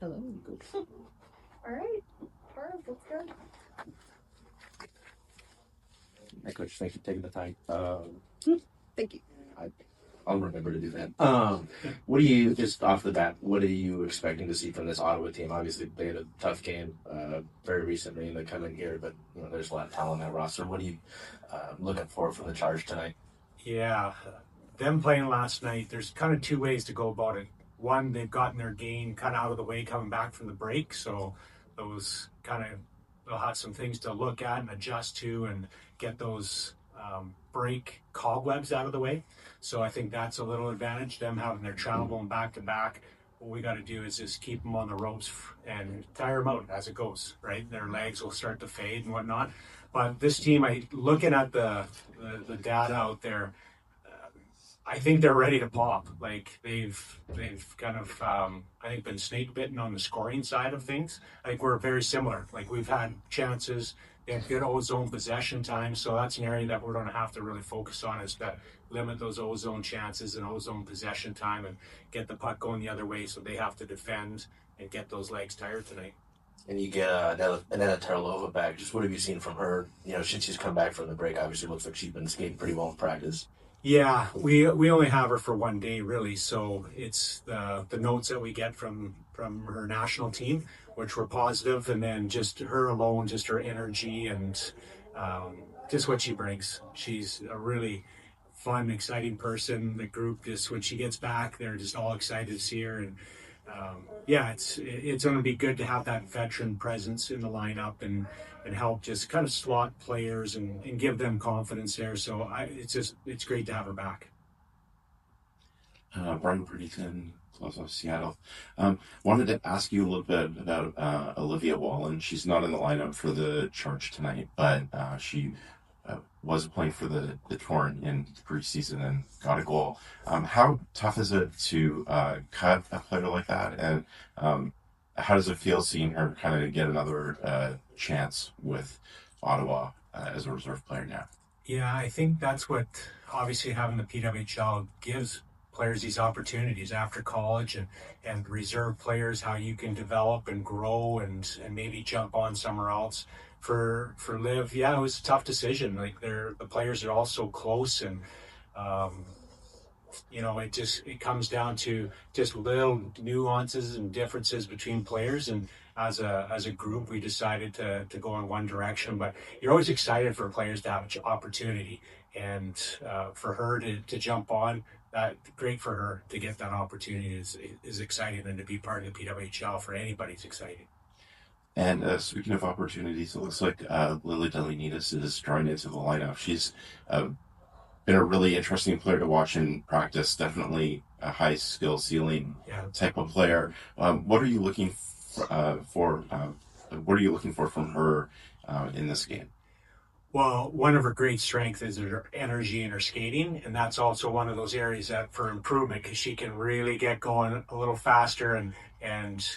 that would be good. All right. That's good. Hey, Coach, thanks for taking the time. Thank you. I'll remember to do that. What do you, just off the bat, what are you expecting to see from this Ottawa team? Obviously, they had a tough game very recently, and they come in here, but there's a lot of talent on that roster. What are you looking for from the Charge tonight? Yeah, them playing last night, there's kind of two ways to go about it. One, they've gotten their game kind of out of the way coming back from the break, so those kind of, they'll have some things to look at and adjust to and get those break cobwebs out of the way. So I think that's a little advantage, them having their travel going back to back. What we got to do is just keep them on the ropes and tire them out as it goes, right? Their legs will start to fade and whatnot. But this team, looking at the data out there, I think they're ready to pop. Like they've kind of I think been snake bitten on the scoring side of things. I think we're very similar. Like we've had chances, they have good ozone possession time, so that's an area that we're going to have to really focus on, is to limit those ozone chances and ozone possession time and get the puck going the other way, so they have to defend and get those legs tired tonight. And you get Nena Tarlova back. Just what have you seen from her? Since she's come back from the break, obviously looks like she's been skating pretty well in practice. Yeah, we only have her for one day, really. So it's the notes that we get from her national team, which were positive, and then just her alone, just her energy and just what she brings. She's a really fun, exciting person. The group, just when she gets back, they're just all excited to see her. And it's going to be good to have that veteran presence in the lineup and help just kind of slot players and give them confidence there. So it's great to have her back. Brian Bridgerton, Close off Seattle. Wanted to ask you a little bit about Olivia Wallen. She's not in the lineup for the Charge tonight, but she was playing for the Torn in preseason and got a goal. How tough is it to cut a player like that? And how does it feel seeing her kind of get another chance with Ottawa as a reserve player now? Yeah, I think that's what obviously having the PWHL gives players these opportunities after college and reserve players, how you can develop and grow and maybe jump on somewhere else. For Liv, yeah, it was a tough decision. Like the players are all so close, and it comes down to just little nuances and differences between players. And as a group, we decided to go in one direction. But you're always excited for players to have an opportunity, and for her to jump on. That great for her to get that opportunity is exciting, and to be part of the PWHL for anybody's exciting. And speaking of opportunities, it looks like Lily Delianides is drawing into the lineup. She's been a really interesting player to watch in practice. Definitely a high skill ceiling type of player. What are you looking for? What are you looking for from her in this game? Well, one of her great strengths is her energy and her skating, and that's also one of those areas that for improvement, because she can really get going a little faster and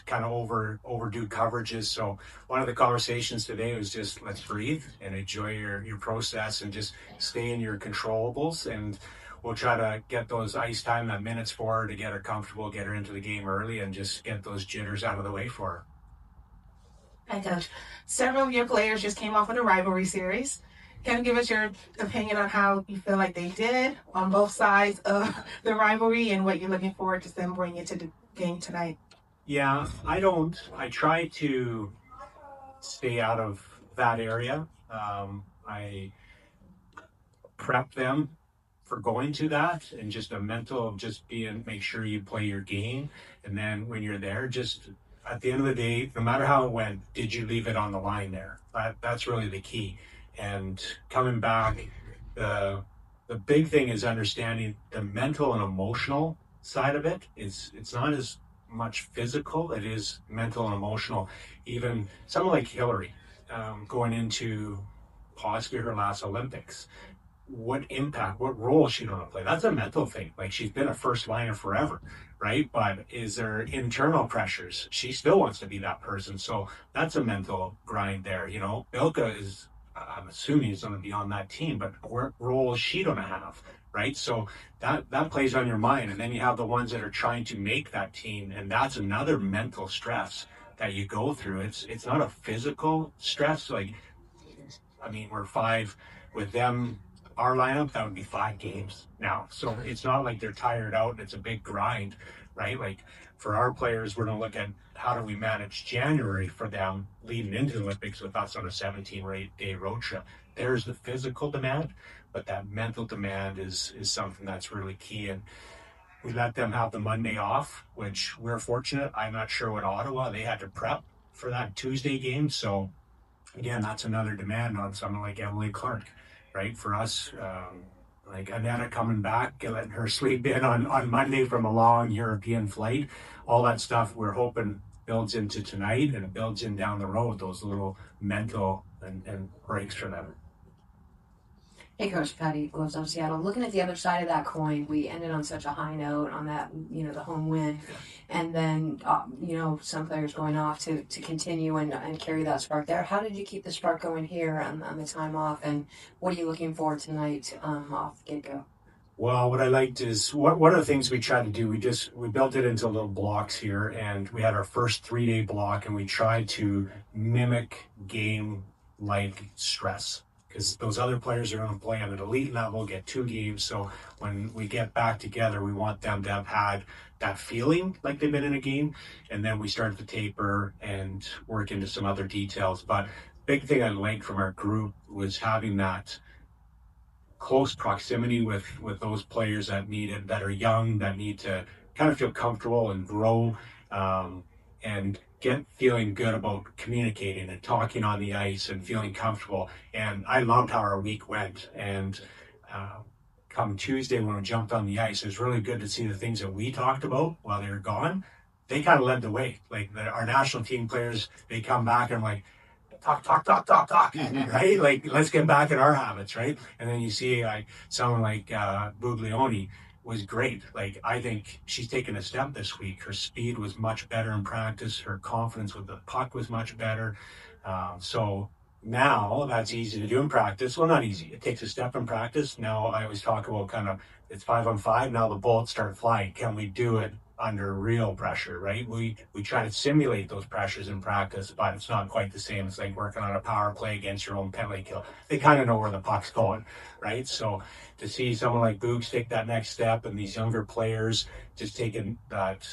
kind of overdo coverages. So one of the conversations today was just let's breathe and enjoy your process and just stay in your controllables, and we'll try to get those ice time, that minutes for her, to get her comfortable, get her into the game early, and just get those jitters out of the way for her. Hi, Coach. Several of your players just came off of the rivalry series. Can you give us your opinion on how you feel like they did on both sides of the rivalry and what you're looking forward to them bringing to the game tonight? Yeah, I try to stay out of that area. I prep them for going to that, and just a mental of just make sure you play your game. And then when you're there, just at the end of the day, no matter how it went, did you leave it on the line there? That's really the key. And coming back, the big thing is understanding the mental and emotional side of it. It's not as much physical, it is mental and emotional. Even someone like Hillary, going into possibly her last Olympics, what impact, what role is she going to play? That's a mental thing. Like, she's been a first liner forever, right? But is there internal pressures? She still wants to be that person. So that's a mental grind there. Ilka is I'm assuming is going to be on that team, but what role is she going to have, right? So that plays on your mind, and then you have the ones that are trying to make that team, and that's another mental stress that you go through. It's not a physical stress. Like, I mean, we're 5 with them. Our lineup, that would be 5 games now. So it's not like they're tired out. It's a big grind, right? Like for our players, we're going to look at how do we manage January for them leading into the Olympics with us on a 17 or 8-day road trip. There's the physical demand, but that mental demand is something that's really key. And we let them have the Monday off, which we're fortunate. I'm not sure what Ottawa, they had to prep for that Tuesday game. So again, that's another demand on someone like Emily Clark, right? For us, like Annetta coming back, letting her sleep in on Monday from a long European flight, all that stuff we're hoping builds into tonight and it builds in down the road, those little mental and breaks for them. Hey, Coach Patty Gloves on Seattle. Looking at the other side of that coin, we ended on such a high note on that, the home win. And then, some players going off to continue and carry that spark there. How did you keep the spark going here on the time off? And what are you looking for tonight off the get-go? Well, what I liked is one of the things we tried to do, we built it into little blocks here, and we had our first 3-day block, and we tried to mimic game-like stress. Because those other players are going to play at an elite level, get 2 games. So when we get back together, we want them to have had that feeling like they've been in a game. And then we start to taper and work into some other details. But big thing I liked from our group was having that close proximity with those players that are young, that need to kind of feel comfortable and grow, and get feeling good about communicating and talking on the ice and feeling comfortable. And I loved how our week went. And come Tuesday when we jumped on the ice, it was really good to see the things that we talked about while they were gone. They kind of led the way. Like our national team players, they come back and I'm like, talk, right? Like, let's get back in our habits, right? And then you see someone like Buglioni was great. Like, I think she's taken a step this week. Her speed was much better in practice. Her confidence with the puck was much better. So now that's easy to do in practice. Well, not easy. It takes a step in practice. Now I always talk about it's 5-on-5. Now the bullets start flying. Can we do it under real pressure, right? We try to simulate those pressures in practice, but it's not quite the same. It's like working on a power play against your own penalty kill. They kind of know where the puck's going, right? So to see someone like Boogs take that next step and these younger players just taking that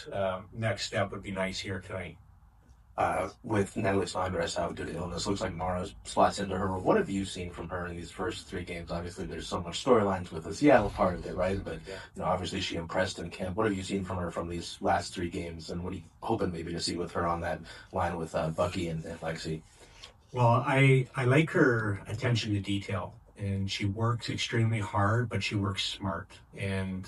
next step would be nice here tonight. With Natalie Snodgrass out due to illness, looks like Mara slots into her. What have you seen from her in these first 3 games? Obviously, there's so much storylines with the Seattle part of it, right? But obviously, she impressed in camp. What have you seen from her from these last 3 games, and what are you hoping maybe to see with her on that line with Bucky and Lexi? Well, I like her attention to detail, and she works extremely hard, but she works smart. And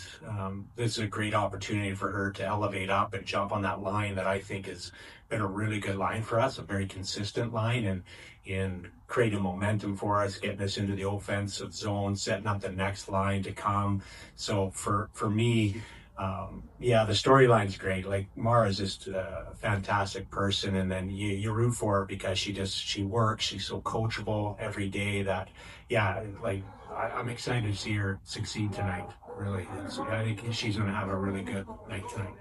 this is a great opportunity for her to elevate up and jump on that line that I think has been a really good line for us, a very consistent line, and in creating momentum for us, getting us into the offensive zone, setting up the next line to come. So for me, the storyline's great. Like, Mara's just a fantastic person, and then you root for her because she works. She's so coachable every day that, I'm excited to see her succeed tonight. Really, I think she's going to have a really good night tonight.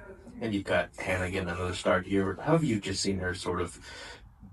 And you've got Hannah getting another start here. How have you just seen her sort of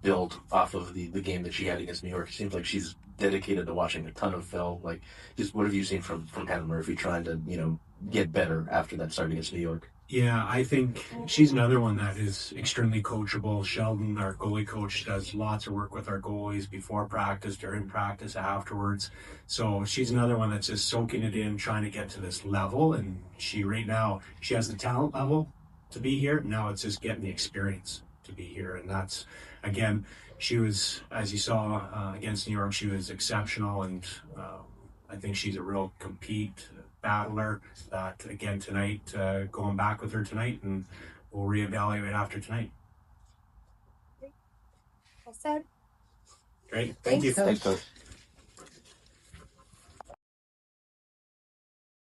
build off of the game that she had against New York? It seems like she's dedicated to watching a ton of film. Like, just what have you seen from Hannah Murphy trying to, get better after that start against New York? Yeah, I think she's another one that is extremely coachable. Sheldon, our goalie coach, does lots of work with our goalies before practice, during practice, afterwards. So she's another one that's just soaking it in, trying to get to this level. And right now, she has the talent level to be here. Now it's just getting the experience to be here. And that's, again, she was, as you saw against New York, she was exceptional. And I think she's a real compete battler that, again, tonight, going back with her tonight, and we'll reevaluate after tonight. Well said. Great. Thank you. Thanks, Coach.